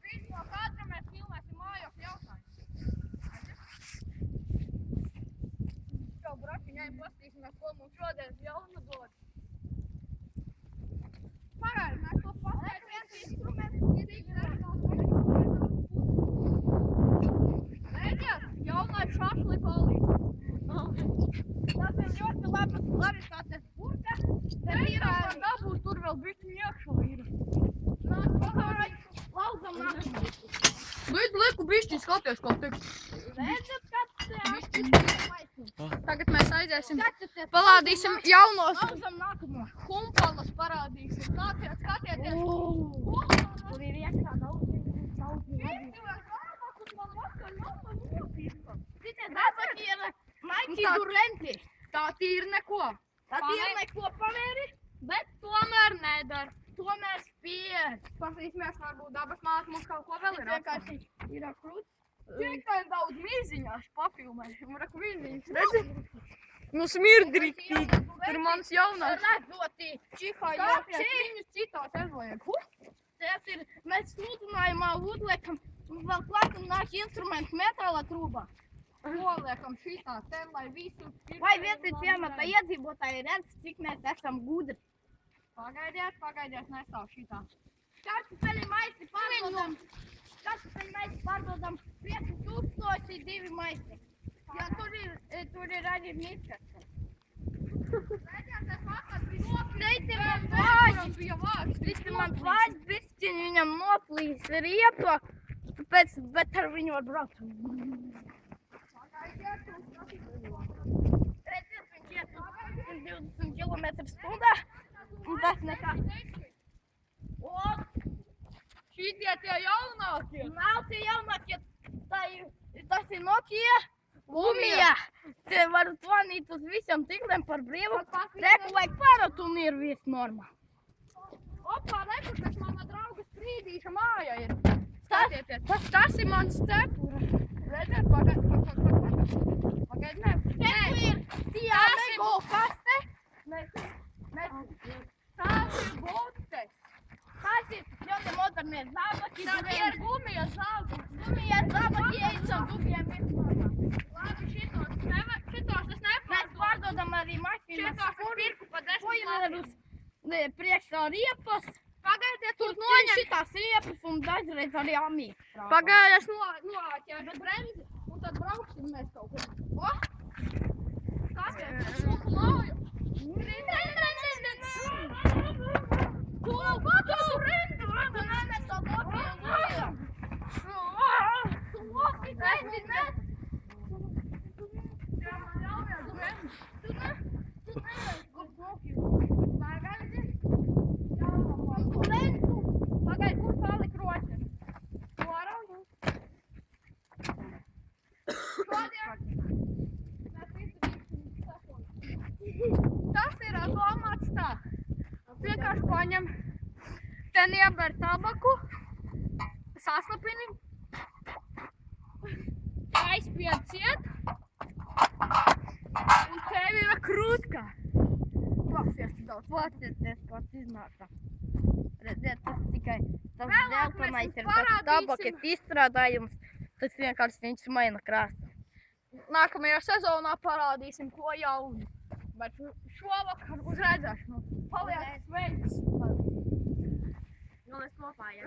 Pirmo kadru mēs filmēsim mājokļu jautājumu. Jau brakiņai pastīsimies, ko mums šodien jaunu dod. Pagaid, mēs to paskaidām. Viens instruments ir Redziet, jaunais šašlipolī. Tas ir ļoti labas kvalitātes burte. Te ir dabūt, tur vēl bišķi iekšu ir. Nāk, pagaid, lauzam nākamā. Liku bišķi skaties, ko tik. Redzat, kāds Tagad mēs aiziesim, palādīsim jaunos humpalas parādīsim. Nāciet, skatieties. Tur ir iekšā daudz. Tā tīri neko. Tā tīri neko pavēri, bet tomēr nedara. Tomēr spied. Pasīsimies, varbūt dabas māte mums kaut ko vēl ir atstājusi. Ir krūts. Tikai daudz mīziņās papilmēsim. Raku mīziņas. Redzi? Nu smird riktīgi. Tur mans jaunās. Redzotī. Skaties, viņus citās aizvajag. Tas ir, mēs sludinājumā uzliekam vēl klāt un nāk instruments metāla trūbā. Noliekam šitā ten, lai visu... Vai visi ciemata iedzīvotāji redz, cik mēs esam gudri. Pagaidiet, nestāv šitā. Kartupeļi maisi pārdodam 5002 maisi. Jo tur ir arī miskats. Redziet, es vakar biju noplīst. Man vāģis bišķiņ viņam noplīst riepa, bet ar viņu var braukt. Redziet, viņš iet 20 km/h. Un tas nekā. Šitie tie jaunākie? Nav tie jaunākie. Tas ir Nokia Lumia. Te var zvanīt uz visiem tikliem par brīvu. Reku vajag parot un ir viss normāli. Opā, reku, kas mana drauga Sprīdīša māja ir. Skatieties. Tas ir mans cepura. Redziet, pagaid, ne. Teku ir Tiago kaste. Tās ir botes. Tas ir ļoti modernie zābaki. Tā ir gumijas zābaki. Gumijas zābaki eicam dubiem ir normā. Labi, šitos es nepārdodu. Mēs pārdodam arī mašīnas. Šitos es pirku pa 10 lāpiem. Priekšā riepas. Pagaidiet, tur noņem šitās riepas un dažreiz arī amīgas. Pagaidiet, es noāķēju bremzi un tad brauksim mēs kaut kur. O! Kāpēc? Es mūku māju. Pagaid, kur palika roķis? Tas ir domāts tā. Vienkārši paņem, ten ieber tabaku, saslapini, aizspied ciet, un tev ir krūtka. Klausies daudz. Klausies pats iznākā. Redziet, tas tikai tas dzeltenais ir tas tabaket izstrādājums, tas vienkārši viņš maina krāsu. Nākamajā sezonā parādīsim, ko jaunu. Bet šovakar uz redzēšanu paliek sveiks. Jo mēs kopā, jā.